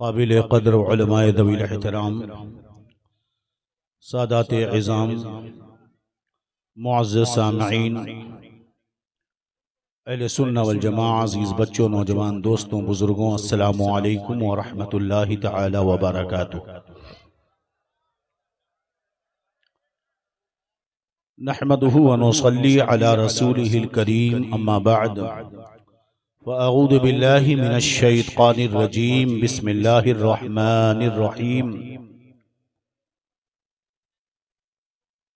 काबिल क़द्र उलमाए दवील एहतराम सादात इज़ाम मुअज़्ज़ज़ सामईन अहले सुन्ना वल जमाअह अज़ीज़ बच्चों नौजवान दोस्तों बुज़ुर्गों अस्सलामु अलैकुम व रहमतुल्लाहि तआला व बरकातुहू। नहमदुहु व नुसल्ली अला रसूलिहिल करीम अम्मा बअद फ़अऊज़ु बिल्लाहि मिनश शैतानिर रजीम बिस्मिल्लाहिर रहमानिर रहीम।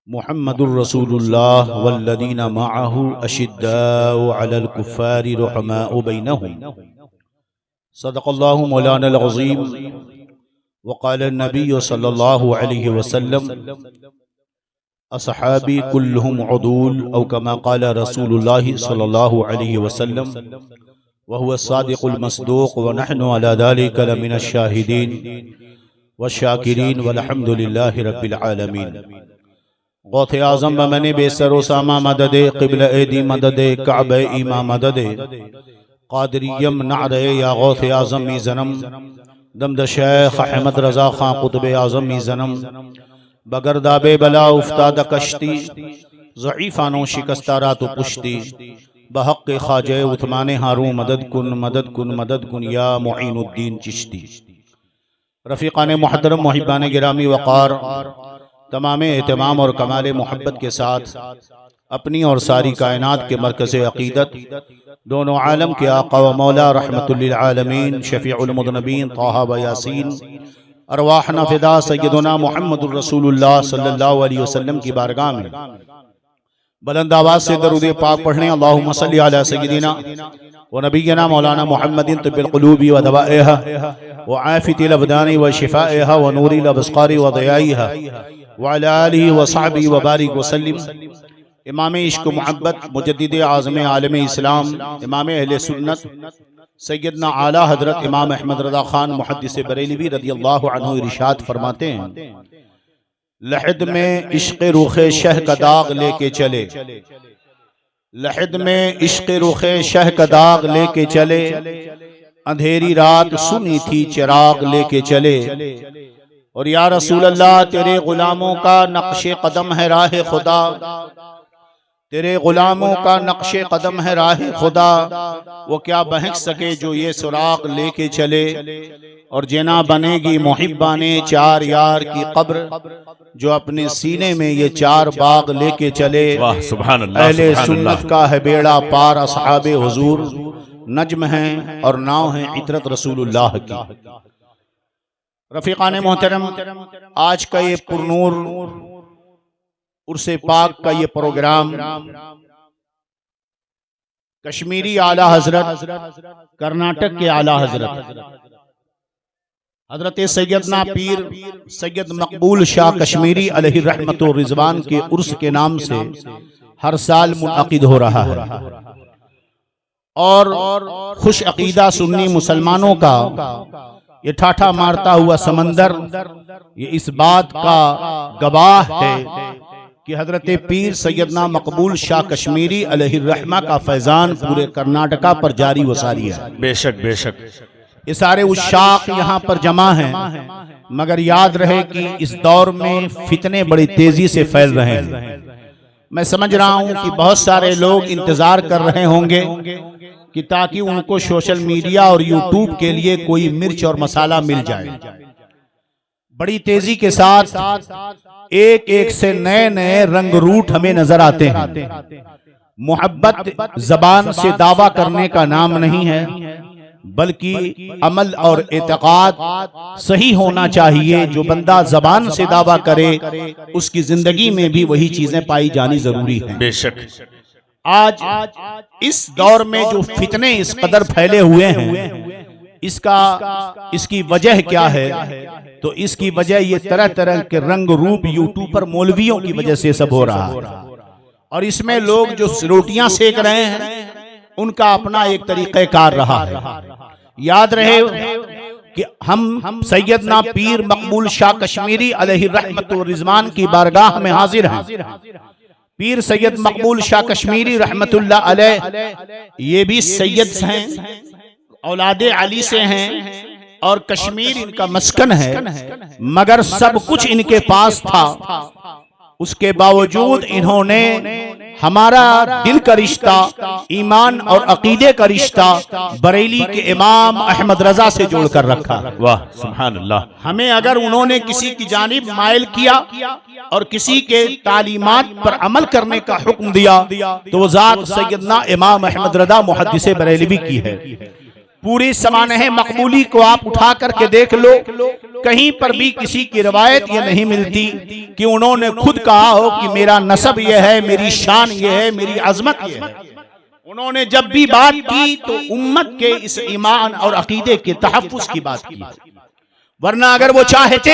मुहम्मदुर रसूलुल्लाह वल्लज़ीना मअहु अशिद्दाउ अलल कुफ़्फ़ारि रुहमाउ बैनहुम। सदक़ल्लाहु मौलानल अज़ीम व क़ाला नबिय्यु सल्लल्लाहु अलैहि वसल्लम अस्हाबी कुल्लुहुम उदूल औ कमा क़ाला रसूलुल्लाह सल्लल्लाहु अलैहि वसल्लम व हुवा सादिक़ुल मस्दूक़ व नहनु अला ज़ालिका लमिनश शाहिदीन व शाकिरीन वल्हम्दुलिल्लाहि रब्बिल आलमीन। गौथे आज़म बमने बेसरो सामा मददे क़िबला एदी मददे काबे ईमा मददे क़ादिरियम नारे या गौथे आज़म मी ज़नम दमद शेख अहमद रज़ा खां कुतुब आज़म मी ज़नम बगरदाबे बला उफ्ताद कश्ती ज़ईफ़ानो शिकस्तारा तो पुश्ती बहक़ ख़ाजे उस्मान हारून मदद कुन या मुईनुद्दीन चिश्ती। रफ़ीक़ान मुहतरम मुहिब्बान गिरामी वक़ार तमाम एहतमाम और कमाल मोहब्बत के साथ अपनी और सारी कायनात के मरकज़ अक़ीदत दोनों आलम के आका व मौला रहमतुल लिल आलमीन शफ़ीउल मुज़नबीन ताहा व यासीन अरवाहना फ़िदा सय्यदुना मुहम्मदुर रसूलुल्लाह सल्लल्लाहु अलैहि वसल्लम की बारगाह में बुलंद आवाज़ से दरूद पाक पढ़ने अल्लाहुम्मा सल्लि अला सय्यदिना व नबिय्यिना मौलाना मुहम्मदिन तिब्बिल क़ुलूबि व दवाइहा व आफ़ितिल अबदानि व शिफ़ाइहा व नूरिल अब्सारि व दयाइहा व अला आलिहि व सहबिहि व बारिक व सल्लिम। इमाम इश्क़ व मोहब्बत मुजद्दिद आज़म आलम इस्लाम इमाम अहले सुन्नत सैयदना आला हज़रत इमाम अहमद रज़ा ख़ान मुहद्दिस बरेलवी रज़ियल्लाहु अन्हु इरशाद फरमाते हैं, लहद में इश्क़ रुख़े शह का दाग लेके चले, लहद में इश्क़ रुख़े शह का दाग लेके चले, अंधेरी रात सुनी थी चिराग लेके चले। और या रसूल अल्लाह तेरे गुलामों का नक्शे कदम है राह खुदा, तेरे गुलामों का नक्शे कदम है राह खुदा, वो क्या बहक सके जो ये सुराग लेके चले। और जना बनेगी मुहिब्बाने चार यार की कब्र, जो अपने सीने में ये चार बाग लेके चले। वाह सुभान अल्लाह, अहले सुन्नत का है बेड़ा पार असहाबे हुजूर, नज्म हैं और नाव हैं इतरत रसूलुल्लाह की। रफ़ीक़ान मोहतरम, आज का ये पुरनूर उर्से पाक का ये प्रोग्राम कश्मीरी आला हजरत, कर्नाटक के आला हजरत हजरत सैयदना पीर सैयद मकबूल शाह कश्मीरी अलैहि रहमत व रिज़वान के उर्स के नाम से हर साल मुनअक़िद हो रहा है। और खुश अकीदा सुन्नी मुसलमानों का ये ठाठा मारता हुआ समंदर ये इस बात का गवाह है कि हजरत पीर सैयदना मकबूल शाह कश्मीरी अलैहि रहमा का फैजान पूरे कर्नाटका पर जारी व सारी है। बेशक बेशक ये सारे उशाक यहाँ पर जमा हैं, मगर याद रहे कि इस दौर में फितने बड़ी तेजी से फैल रहे हैं। मैं समझ रहा हूँ कि बहुत सारे लोग इंतजार कर रहे होंगे कि ताकि उनको सोशल मीडिया और यूट्यूब के लिए कोई मिर्च और मसाला मिल जाए। बड़ी तेजी के साथ एक एक से नए नए रंग रूट हमें नजर आते हैं। मोहब्बत जबान से दावा करने का नाम नहीं है, बल्कि अमल और एतकाद सही होना चाहिए। जो बंदा जबान से दावा करे उसकी जिंदगी में भी वही चीजें पाई जानी जरूरी है। बेशक आज इस दौर में जो फितने इस कदर फैले हुए हैं, इसकी वजह क्या है? तो इसकी वजह ये तरह तरह के रंग रूप यूट्यूब पर मौलवियों की वजह से सब हो रहा है। और इसमें लोग जो रोटियां सेक रहे हैं उनका अपना एक तरीक़ेकार रहा है। याद रहे कि हम सैयदना पीर मकबूल शाह कश्मीरी अलैहि रहमत व रिज़वान की बारगाह में हाजिर हैं। पीर सैयद मकबूल शाह कश्मीरी रहमतुल्लाह अलैह ये भी सैयद हैं, औलादे अली से हैं, और कश्मीर इनका मस्कन है, मगर सब कुछ इनके पास था। उसके बावजूद इन्होंने हमारा दिल का रिश्ता, ईमान और अकीदे का रिश्ता बरेली के इमाम अहमद रजा से जोड़कर रखा। वाह सुभान अल्लाह। हमें अगर उन्होंने किसी की जानिब माइल किया और किसी के तालीमात पर अमल करने का हुक्म दिया तो वो जात सैयदना इमाम अहमद रजा मुहद्दिस बरेलवी की है। पूरी समानह मकबूली को आप उठा करके देख लो, कहीं पर भी किसी की रवायत ये नहीं मिलती कि उन्होंने खुद कहा हो कि मेरा नसब ये है, मेरी शान ये है, मेरी अजमत ये है। उन्होंने जब भी बात की तो उम्मत के इस ईमान और अकीदे के तहफ्फुज़ की बात की, वरना अगर वो चाहते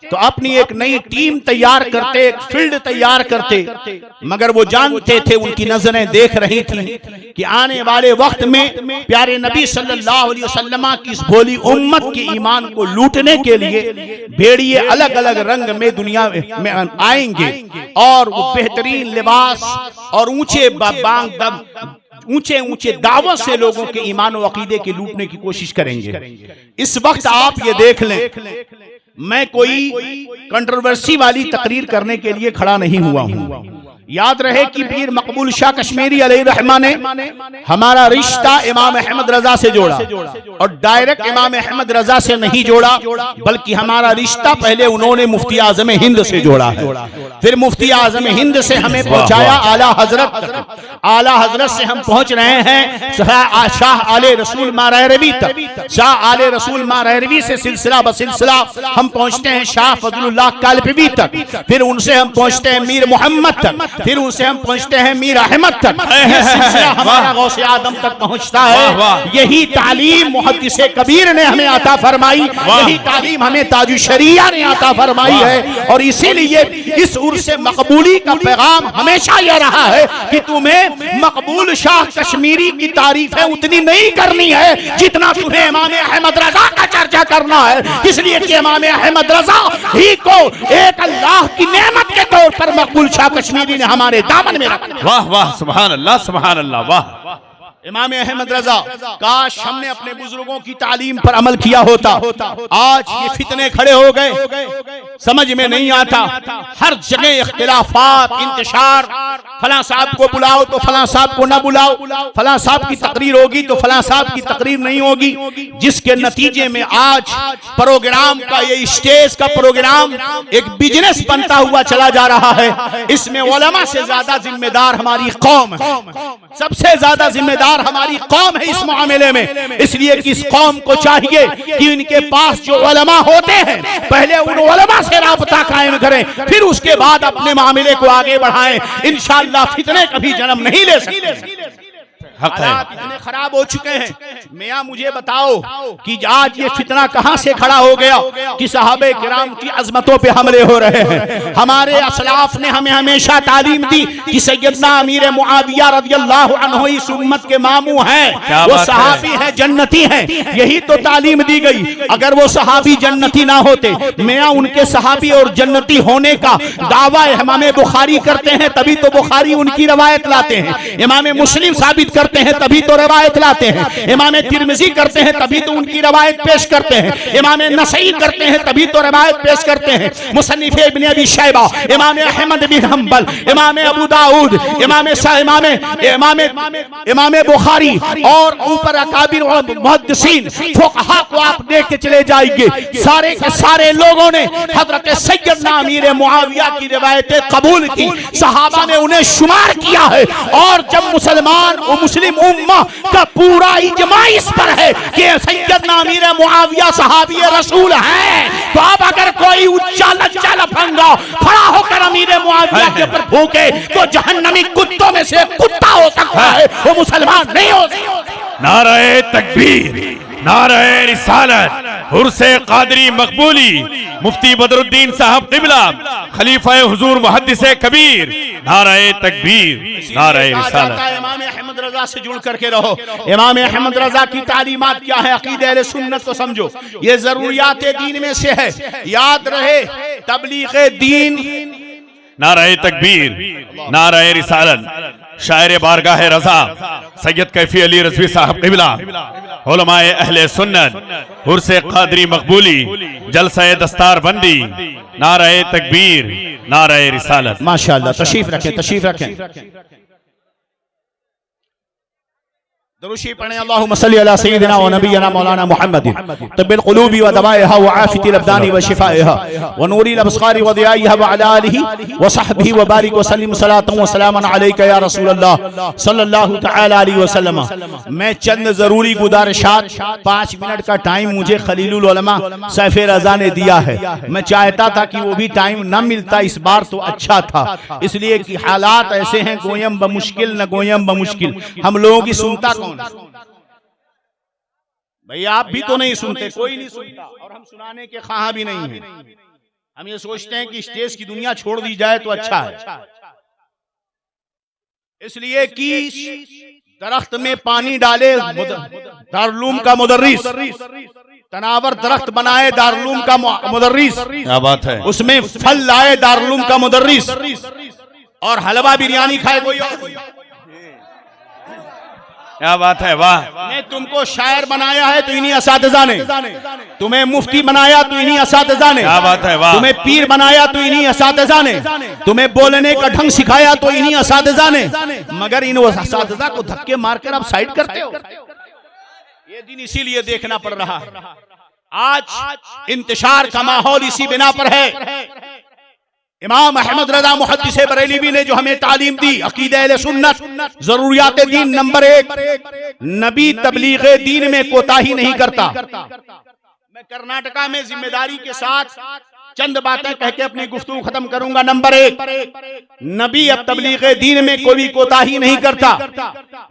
तो अपनी एक नई टीम तैयार करते, एक फील्ड तैयार करते, मगर वो जानते थे, उनकी नजरें देख रही थी कि आने वाले वक्त में प्यारे नबी सल्लल्लाहु अलैहि वसल्लम की इस भोली उम्मत के ईमान को लूटने के लिए भेड़िए अलग अलग रंग में दुनिया में आएंगे और वो बेहतरीन लिबास और ऊंचे ऊंचे दावों से लोगों के ईमान और अकीदे के लूटने की कोशिश करेंगे। इस वक्त आप ये देख लें, मैं कोई कंट्रोवर्सी वाली तकरीर करने के लिए खड़ा नहीं हुआ हूं। याद रहे कि पीर मकबूल शाह कश्मीरी अलैहिर्रहमा ने हमारा रिश्ता इमाम अहमद रजा से जोड़ा और डायरेक्ट इमाम अहमद रजा से नहीं जोड़ा, बल्कि हमारा रिश्ता पहले उन्होंने मुफ्ती आजम हिंद से जोड़ा है, फिर मुफ्ती आजम हिंद से हमें पहुंचाया आला हजरत तक, आला हजरत से हम पहुंच रहे हैं शाह आले रसूल मारहरवी तक, शाह आले रसूल मारहरवी से सिलसिला बसिलसिला हम पहुंचते हैं शाह फजलुल्लाह कालपी तक, फिर उनसे हम पहुंचते हैं मीर मोहम्मद तक, फिर उनसे हम पहुंचते हैं मीर अहमद तक, ये सिलसिला हमारा गौसे आदम तक पहुंचता है। यही तालीम मुहद्दिसे कबीर ने हमें अता फरमाई, यही तालीम हमें ताजु शरिया ने अता फरमाई है। और इसीलिए इस उर्से मकबूली का पैगाम हमेशा यह रहा है कि तुम्हें मकबूल शाह कश्मीरी की तारीफें उतनी नहीं करनी है जितना तुम्हें इमाम अहमद रजा का चर्चा करना है, इसलिए कि इमाम अहमद रजा ही को एक अल्लाह की नेमत के तौर पर मकबूल शाह कश्मीरी ने हमारे दामन में रखा। वाह वाह सुभान अल्लाह सुभान अल्लाह। वाह इमाम अहमद रजा, काश हमने अपने बुजुर्गों की तालीम पर अमल किया होता। आज ये फितने खड़े हो गए, समझ में नहीं आता, हर जगह इख्तिलाफात, इंतशार, फलां साहब को बुलाओ तो फलां साहब को ना बुलाओ, फलां साहब की तकरीर होगी तो फलां साहब की तकरीर नहीं होगी, जिसके नतीजे में आज प्रोग्राम का, ये स्टेज का प्रोग्राम एक बिजनेस बनता हुआ चला जा रहा है। इसमें उलमा से ज्यादा जिम्मेदार हमारी कौम है, सबसे ज्यादा जिम्मेदार हमारी कौम है इस मामले में, इसलिए कि इस कौम को चाहिए कि इनके पास जो उलमा होते हैं पहले उन उलमा से राबता कायम करें, फिर उसके बाद अपने मामले को आगे बढ़ाएं। इंशाअल्लाह फितने कभी जन्म नहीं ले सकते। हालात इतने खराब हो चुके हैं, मियां मुझे बताओ कि आज ये फितना कहां से खड़ा हो गया कि सहाबे किराम की अजमतों पे हमले हो रहे हैं। हमारे असलाफ ने हमें हमेशा तालीम दी कि सैयदना अमीर मुआविया रज़ियल्लाहु अन्हु इस उम्मत के मामू हैं, वो सहाबी हैं, जन्नती हैं, यही तो तालीम दी गई। अगर वो सहाबी जन्नती ना होते, मियां उनके सहाबी और जन्नती होने का दावा इमाम बुखारी करते हैं तभी तो बुखारी उनकी रवायत लाते हैं, इमाम मुस्लिम साबित करते हैं तभी तो रवायत लाते हैं, इमाम तिरमिजी करते हैं तभी तो उनकी रवायत पेश करते हैं, इमाम नसई करते हैं तभी तो रवायत पेश करते हैं, मुसन्निफ इब्न अबी शैबा, इमाम अहमद बिन हंबल, इमाम अबू दाऊद, इमाम बुखारी और ऊपर अकाबिर मुहद्दिसीन फुक़हा को आप देख के चले जाएंगे, सारे के सारे लोगों ने हजरत सैयदना अमीर मुआविया की रिवायतें कबूल की, सहाबा ने उन्हें शुमार किया है। और जब मुसलमान और मुस्लिम उम्मा का पूरा इजमा इस पर है कि सैयदना अमीर मुआविया सहाबी रसूल हैं, तो अब अगर कोई उच्चा लज्जा लफंगा खड़ा होकर अमीर मुआविया के ऊपर भूखे तो जहन्नमी कुत्तों में से कुत्ता हो सकता है, वो मुसलमान नहीं हो सकता। नारे तकबीर, नारे रिसालत, हुर्से कादरी मकबूली, मुफ्ती बदरुद्दीन साहब क़िबला, खलीफा हुजूर मुहद्दिसे कबीर, नारे तकबीर, नारे रिसालत। इमाम अहमद रजा से जुड़ करके रहो। इमाम अहमद रजा की तालीमात क्या है, अकीदे अहले सुन्नत तो समझो, ये जरूरियात दीन में से है, याद रहे तबलीग दीन, नारे तकबीर, नारे रिसालत। शायर बारगाह रजा सैयद कैफी अली रज़वी साहब क़िबला, उलमाए अहले सुन्नत, उर्से क़ादरी मकबूली, जलसा दस्तार बंदी, नारे तकबीर, नारे रिसालत। माशाअल्लाह, तशरीफ रखें, तशरीफ रखें। दरूशी पढ़ें, अल्लाहुम्मा सल्ली अला सय्यिदिना व नबिय्यिना मौलाना मुहम्मद तिब्बिल क़ुलूबि व दवाइहा व आफ़ियतिल अबदानि व शिफ़ाइहा व नूरिल अब्सारि व दियाइहा व अला आलिहि व सहबिहि व बारिक व सल्लिम सलातन व सलामन अलैका या रसूलल्लाह सल्लल्लाहु तआला अलैहि वसल्लम। मैं चंद जरूरी गुजारिशात, 5 मिनट का टाइम मुझे खलीलुल उलमा सैफ रज़ा ने दिया है। मैं चाहता था कि वो भी टाइम न मिलता इस बार तो अच्छा था, इसलिए कि हालात ऐसे हैं, गोयम बमुश्किल न गोयम बमुश्किल। हम लोगों की सुनता कौन? भैया आप भी तो नहीं सुनते, कोई नहीं सुनता, और हम सुनाने के ख्वाह भी नहीं है। हम ये सोचते हैं कि स्टेज की दुनिया छोड़ दी जाए तो अच्छा है, इसलिए कि दरख्त में पानी डाले दारुल का मुदर्रिस, तनावर दरख्त बनाए दारुल का मुदर्रिस, क्या बात है, उसमें फल लाए दारुल का मुदर्रिस, और हलवा बिरयानी खाए कोई और। क्या बात है, वाह। ने तुमको शायर बनाया है तो इन्हीं असातिज़ा ने, तुम्हें मुफ्ती बनाया तो इन्हीं असातिज़ा ने, क्या बात है, वाह। तुम्हें पीर बनाया तो इन्हीं असातिज़ा ने, तुम्हें बोलने का ढंग सिखाया तो इन्हीं असातिज़ा ने, मगर इन असातिज़ा को धक्के मारकर आप साइड करते हो। ये दिन इसीलिए देखना पड़ रहा है। आज इंतशार का माहौल इसी बिना पर है। इमाम अहमद रज़ा मुहद्दिस बरेलवी ने जो हमें तालीम दी, अकीदा अहले सुन्नत, जरूरियात दीन नंबर 1, नबी तबलीग दीन में कोताही नहीं करता। मैं कर्नाटका में जिम्मेदारी के साथ चंद बातें कह के अपनी गुफ्तगू खत्म करूंगा। नंबर 1, नबी अब तबलीग दीन में कोई कोताही नहीं करता।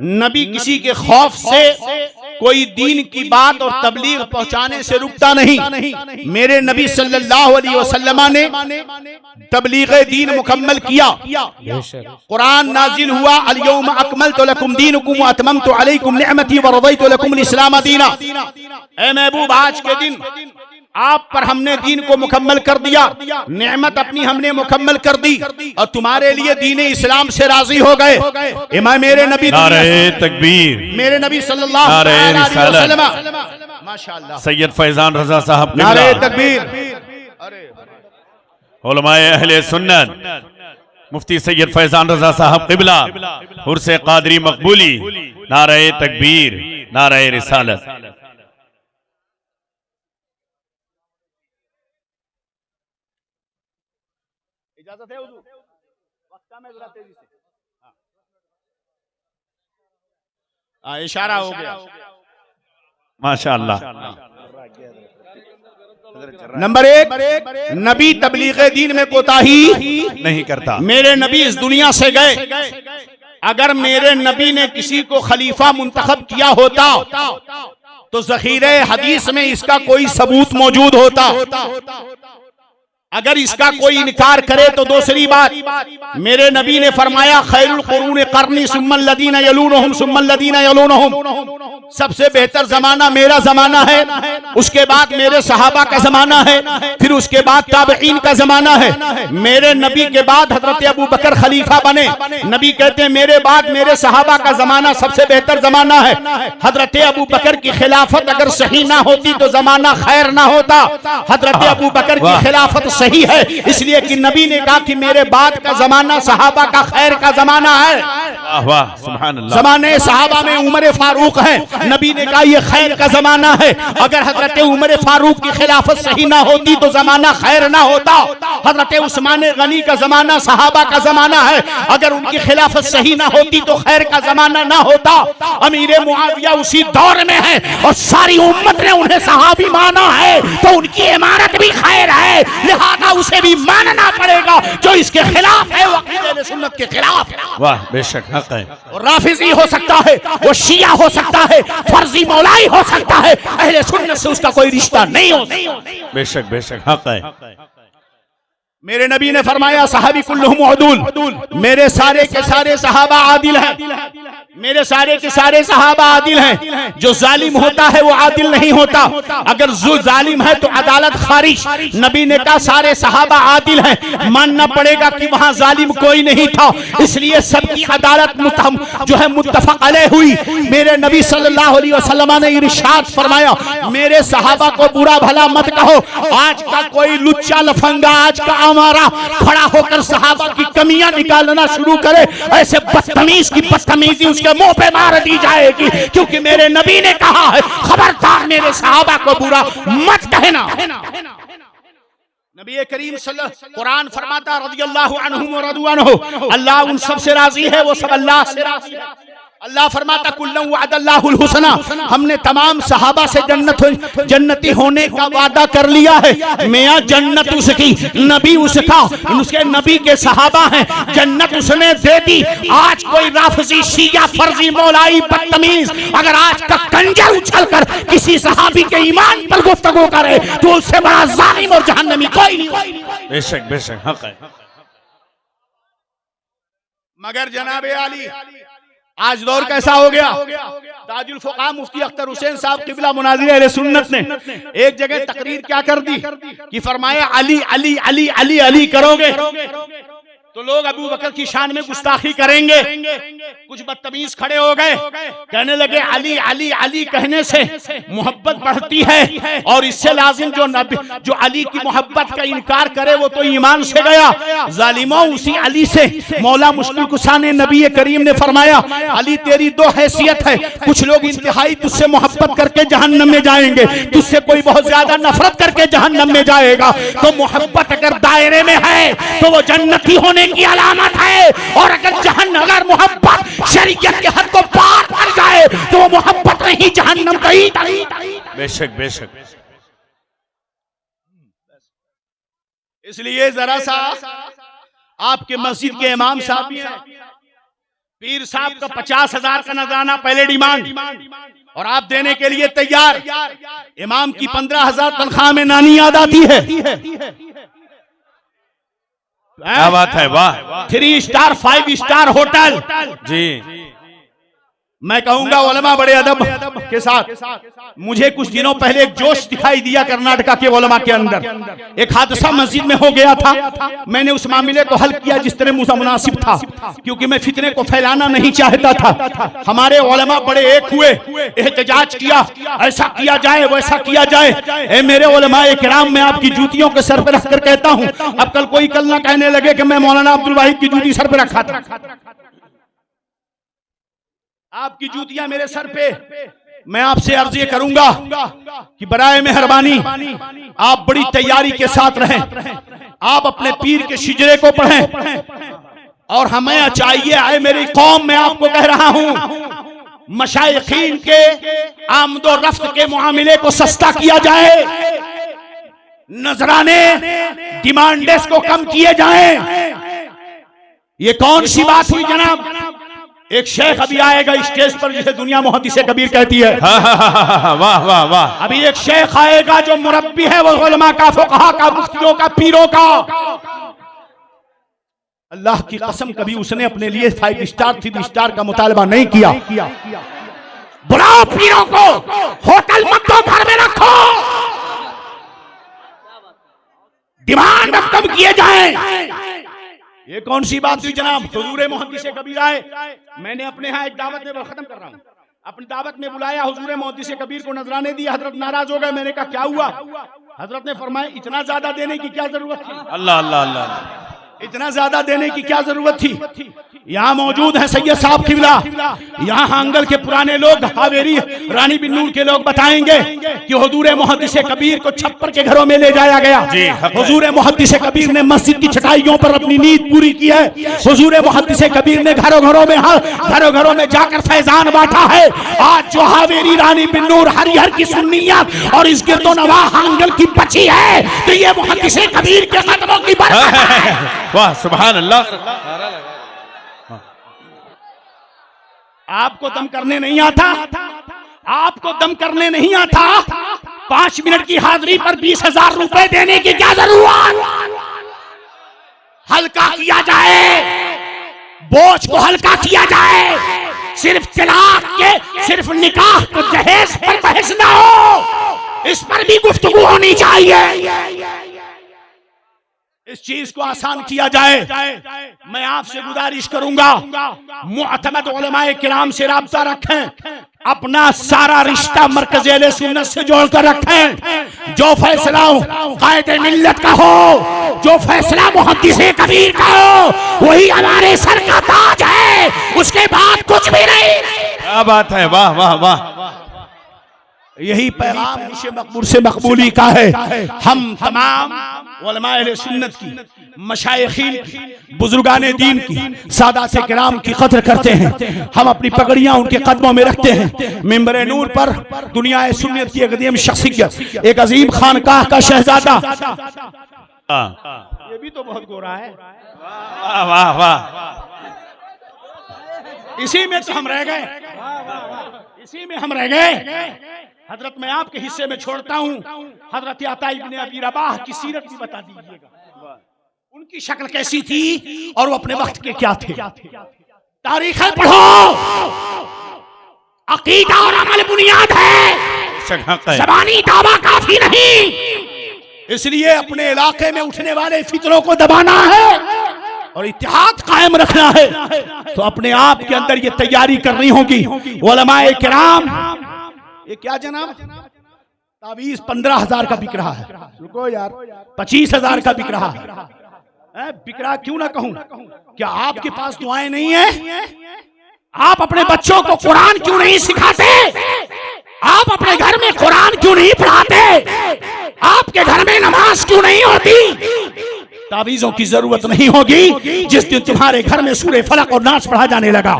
नबी किसी के खौफ से कोई दीन की बात और तबलीग पहुंचाने से रुकता नहीं। मेरे नबी सल्लल्लाहु अलैहि वसल्लम ने तबलीग दीन मुकम्मल किया। कुरान नाजिल हुआ, अल-यौम अकमलतु लकुम दीनुकुम व अतममतु अलैकुम निअमती व रज़यतु लकुमुल इस्लाम दीना। ऐ महबूब, आज के दिन आप पर हमने दीन को मुकम्मल कर दिया, नेमत अपनी हमने मुकम्मल कर दी और तुम्हारे लिए दीन इस्लाम से राजी हो गए। इमाम मेरे नबी नारे तकबीर, मेरे नबी सल्लल्लाहु अलैहि वसल्लम, माशाअल्लाह, सैयद फैजान रजा साहब, नारे तकबीर। उलमाए अहले सुन्नत, मुफ्ती सैयद फैजान रजा साहब क़िबला, उर्से क़ादरी मकबूली, नारे तकबीर, नारे रिसालत। इजाजत है हुजूर? वक्त कम है, जरा तेजी से। इशारा हो गया, माशाअल्लाह। नंबर 1, नबी तबलीग दीन में कोताही नहीं करता। मेरे नबी इस दुनिया से गए, अगर मेरे नबी ने किसी को खलीफा मुंतखब किया होता तो ज़ख़ीरे हदीस में इसका कोई सबूत मौजूद होता। अगर इसका कोई इनकार करे तो दूसरी बात, मेरे नबी ने फरमाया खैरुल कुरून कर्नी सुम्मल लदीना यलूनहुम सुम्मल लदीना यलूनहुम, सबसे बेहतर जमाना मेरा जमाना है, उसके बाद मेरे सहाबा का जमाना है, फिर उसके बाद ताबईन का जमाना है। मेरे नबी के बाद हजरत अबू बकर खलीफा बने। नबी कहते हैं मेरे बाद मेरे सहाबा का जमाना सबसे बेहतर जमाना है। हजरत अबू बकर की खिलाफत अगर सही ना होती तो जमाना खैर ना होता। हजरत अबू बकर की खिलाफत सही है, इसलिए कि नबी ने कहा कि मेरे बाद का जमाना सहाबा का खैर का जमाना है। वाह, सुभान अल्लाह। जमाने सहाबा में उमर फारूक है, नबी ने कहा ये खैर का जमाना है। अगर हजरत उमर फारूक की खिलाफत सही ना होती तो जमाना खैर ना होता। हजरत उस्मान गनी का जमाना सहाबा का जमाना है, अगर उनकी खिलाफत सही ना होती तो खैर का जमाना ना होता। अमीर मुआविया उसी दौर में है और सारी उम्मत ने उन्हें सहाबी माना है, तो उनकी इमारत भी खैर है, लिहाजा उसे भी मानना पड़ेगा। जो इसके खिलाफ है वो अक़ीदा सुन्नत के खिलाफ है। वाह, बेशक हक है। राफिजी हो सकता है, वो शिया हो सकता है, फर्जी मौलाई हो सकता है, अहले सुन्नत से उसका कोई रिश्ता नहीं हो। बेशक बेशक हक है। मेरे नबी ने फरमाया सहाबी कुल्लुहुम उदूल, मेरे सारे के सारे सहाबा आदिल हैं, मेरे सारे के सारे सहाबा आदिल हैं। जो जालिम होता है वो आदिल नहीं होता, अगर जो जालिम है तो अदालत खारिज। नबी ने कहा सारे सहाबा आदिल हैं, मानना पड़ेगा कि वहां जालिम कोई नहीं था, इसलिए सबकी अदालत जो है मुत्तफक अलैह हुई। मेरे नबी सल्लल्लाहु अलैहि वसल्लम ने इरशाद फरमाया मेरे सहाबा को बुरा भला मत कहो। आज का कोई लुच्चा लफंगा, आज का हमारा खड़ा होकर सहाबा की कमियां निकालना शुरू करे, ऐसे बदतमीज की बदतमीजी उसके मुंह पे मार दी जाएगी, क्योंकि मेरे नबी ने कहा है खबरदार मेरे सहाबा को बुरा मत कहना। नबी करीम सल्लल्लाहु कुरान फरमाता रज़ियल्लाहु अन्हुम व रज़ू अन्हु, अल्लाह उन सब से राजी है, वो सब अल्लाह से राजी है। अल्लाह फरमाता कुल्लम वअदल्लाहुल हुस्ना, हमने तमाम सहाबा से जन्नती होने का वादा कर लिया है। मियां जन्नत उसकी, नबी उसका, उसके नबी के सहाबा हैं, जन्नत उसने दे दी। आज कोई राफजी शिया फर्जी मौलाई बदतमीज अगर आज का कंजर उछलकर किसी सहाबी के ईमान पर गुफ्तगू करे तो उससे बड़ा जालिम और जहन्नमी कोई नहीं। बेशक बेशक हक है। मगर जनाबे आली आज दौर कैसा हो गया। ताजुल फुक़हा मुफ्ती अख्तर हुसैन साहब क़िबला मुनाज़िर अहले सुन्नत ने एक जगह तकरीर क्या कर दी कि फरमाया अली अली अली अली अली करोगे तो लोग अबू बकर की शान में गुस्ताखी करेंगे। कुछ बदतमीज खड़े हो गए, कहने लगे अली अली अली कहने से मोहब्बत बढ़ती है, और इससे लाजिम जो अली की मोहब्बत का इनकार करे वो तो ईमान से गया। जालिमों उसी अली से मौला मुश्किल कुशा ने नबी करीम ने फरमाया अली तेरी दो हैसियत है, कुछ लोग इंतहाई तुझसे मोहब्बत करके जहन्नम में जाएंगे, तुझसे कोई बहुत ज्यादा नफरत करके जहन्नम में जाएगा। तो मोहब्बत अगर दायरे में है तो वो जन्नती होने की अलामत है, और अगर मोहब्बत शरीयत के हद को पार कर जाए तो वो मोहब्बत नहीं जहन्नम कहीं। बेशक बेशक। इसलिए जरा सा आपके मस्जिद के इमाम साहब भी हैं, पीर साहब का 50,000 का नजराना पहले डिमांड और आप देने के लिए तैयार। इमाम की 15,000 तनख्वाह में नानी याद आती है। क्या बात है, वाह। 3 स्टार 5 स्टार होटल जी। मैं कहूंगा उलमा बड़े अदब के साथ। मुझे कुछ दिनों पहले एक जोश दिखाई दिया कर्नाटका के उलमा के अंदर। एक हादसा मस्जिद में हो गया था, मैंने उस मामले को हल किया जिस तरह मुझे मुनासिब था, क्योंकि मैं फितने को फैलाना नहीं चाहता था। हमारे उलमा बड़े एक हुए, एहतजाज किया, ऐसा किया जाए वैसा किया जाए। ए मेरे उलमा इकराम, मैं आपकी जूतियों के सर पर रखकर कहता हूँ, अब कल कोई कल ना कहने लगे कि मैं मौलाना अब्दुल वाहिद की जूती सर पर रखा था। आपकी जूतियां मेरे सर पे। मैं आपसे अर्ज ये करूंगा कि बराए मेहरबानी आप बड़ी तैयारी के साथ रहें, आप अपने पीर के शिजरे को पढ़ें, और हमें चाहिए आए मेरी कौम, मैं आपको कह रहा हूं मशाइखीन के आमदो रफ्त के मामले को सस्ता किया जाए, नजराने डिमांडेस को कम किए जाएं। ये कौन सी बात हुई जनाब। एक शेख अभी आएगा स्टेज पर जिसे दुनिया मुहद्दिसे कबीर कहती है। वाह वाह वाह। अभी एक शेख आएगा जो मुरब्बी है, वो उलमा का, फुक़हा का, मुफ्तियों का, पीरों का। अल्लाह की कसम कभी उसने अपने लिए 5 स्टार 3 स्टार का मुतालबा नहीं किया। बुलाओ पीरों को, होटल मत दो, घर में रखो, डिमांड कम किए जाएं। ये कौन सी बात हुई जनाब। हुजूर मुहद्दिस कबीर आए, मैंने अपने यहाँ एक दावत में खत्म कर रहा हूँ, अपनी दावत में बुलाया, हुजूर मुहद्दिस कबीर को नजराने दिए। हजरत नाराज हो गए। मैंने कहा क्या हुआ। हजरत ने फरमाया इतना ज्यादा देने की क्या जरूरत थी। अल्लाह अल्लाह अल्लाह। इतना ज्यादा देने की क्या जरूरत थी। यहाँ मौजूद है सैयद साहब क़िबला, यहाँ हांगल के पुराने लोग, हावेरी रानी बिन्नूर के लोग बताएंगे कि हुजूर मुहद्दिस कबीर को छप्पर के घरों में ले जाया गया। हुजूर मुहद्दिस कबीर ने मस्जिद की छटाइयों पर अपनी नींद पूरी की है। हुजूर मुहद्दिस कबीर ने घरों घरों में जाकर फैजान बांटा है। आज जो हावेरी रानी बिन्नूर हरिहर की सुन्नियत और इस गिरदो नवाह हांगल की बची है, तो ये मुहद्दिस कबीर के कदमों की बरकत है। वाह सुभान अल्लाह। आपको दम करने नहीं आता, आपको दम करने नहीं आता। 5 मिनट की हाजिरी पर 20,000 रुपए देने की क्या जरूरत। हल्का किया जाए, बोझ को हल्का किया जाए, सिर्फ तलाक के, सिर्फ निकाह को जहेज पर बहस ना हो, इस पर भी गुफ्तगू होनी चाहिए। इस चीज को आसान किया जाए। मैं आपसे गुजारिश करूंगा, मुअतमद उलमाए किराम से राब्ता रखें, अपना सारा रिश्ता मरकज़ अहले सुन्नत से जोड़कर रखें। जो फैसला कायदे मिल्लत का हो, जो फैसला मुहद्दिसे कबीर का हो, वही हमारे सर का ताज है, उसके बाद कुछ भी नहीं। क्या बात है, वाह वाह वाह। यही पैगाम निशे मकबूल से मकबूली का है। हम तमाम उलमाए अहले सुन्नत की, मशाइखीन की, बुजुर्गाने दीन की, सादात किराम की कदर करते हैं। हम अपनी पगड़ियां उनके कदमों में रखते हैं। मिंबर नूर पर दुनिया सुन्नत की एक अजीम शख्सियत, एक अजीम खानकाह का शहजादा, ये भी तो बहुत गोरा है, वाह वाह वाह। इसी में तो हम रह गए, इसी में हम रह गए। हजरत मैं आपके हिस्से में छोड़ता हूँ, हजरत अता इब्ने अबी रबाह की सीरत भी बता दीजिएगा। उनकी शक्ल कैसी थी और वो अपने वक्त के क्या थे। तारीखें पढ़ो, अकीदा और अमल बुनियाद है, ज़बानी दावा काफी नहीं। इसलिए अपने इलाके में उठने वाले फितरों को दबाना है और इत्तेहाद कायम रखना है। तो अपने आप के अंदर ये तैयारी करनी होगी। उलमाए किराम, ये क्या जनाब, तावीज़ 15,000 का बिक रहा है, रुको यार, 25,000 का बिक रहा है। बिक रहा क्यों ना कहूं, क्या आपके पास दुआएं नहीं है? आप अपने बच्चों को कुरान क्यों नहीं सिखाते? आप अपने घर में कुरान क्यों नहीं पढ़ाते? आपके घर में नमाज क्यों नहीं होती? तावीज़ों की जरूरत नहीं होगी जिस दिन तुम्हारे घर में सूरे फलक और नास पढ़ा जाने लगा।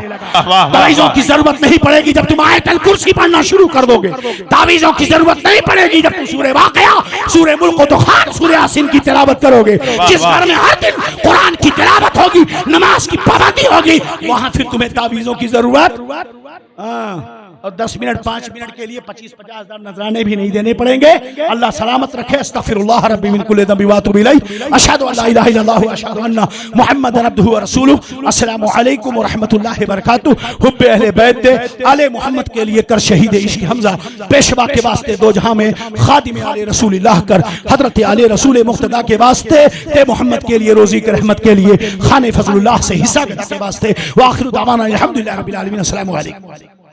तावीज़ों की जरूरत नहीं पड़ेगी जब तुम आयतल कुर्सी पढ़ना शुरू कर दोगे। तावीज़ों की जरूरत नहीं पड़ेगी जब तुम सूरे वाक़िया, सूरे मुल्क व दुखान, सूरे यासीन की तिलावत करोगे। जिस घर में हर दिन कुरान की तिलावत होगी, नमाज की पाबंदी होगी, वहां फिर तुम्हें तावीज़ों की जरूरत और 10 मिनट 5 मिनट के लिए 25-50 हज़ार नजराने भी नहीं देने पड़ेंगे। अल्लाह सलामत रखे। अस्तगफिरुल्लाह रब्बी मिन कुल्लि ज़ंबि व अतूबु इलैहि। अशहदु अन ला इलाहा इल्लल्लाह व अशहदु अन्ना मुहम्मदन अब्दुहु व रसूलुहु। अस्सलामु अलैकुम व रहमतुल्लाहि व बरकातुहू। हुब्बे अहले बैत आले मोहम्मद के लिए कर शहीद इश्क हमजा, पेशवा के वास्ते दो जहां में खादिम आले रसूलिल्लाह कर, हजरत आले रसूल मुक्तदा के वास्ते, ते मोहम्मद के लिए रोजी के रहमत के लिए, खाने फजलुल्लाह से हिस्सा के वास्ते। व आखिरु दावाना अल्हम्दुलिल्लाहि रब्बिल आलमीन। अस्सलामु अलैकुम।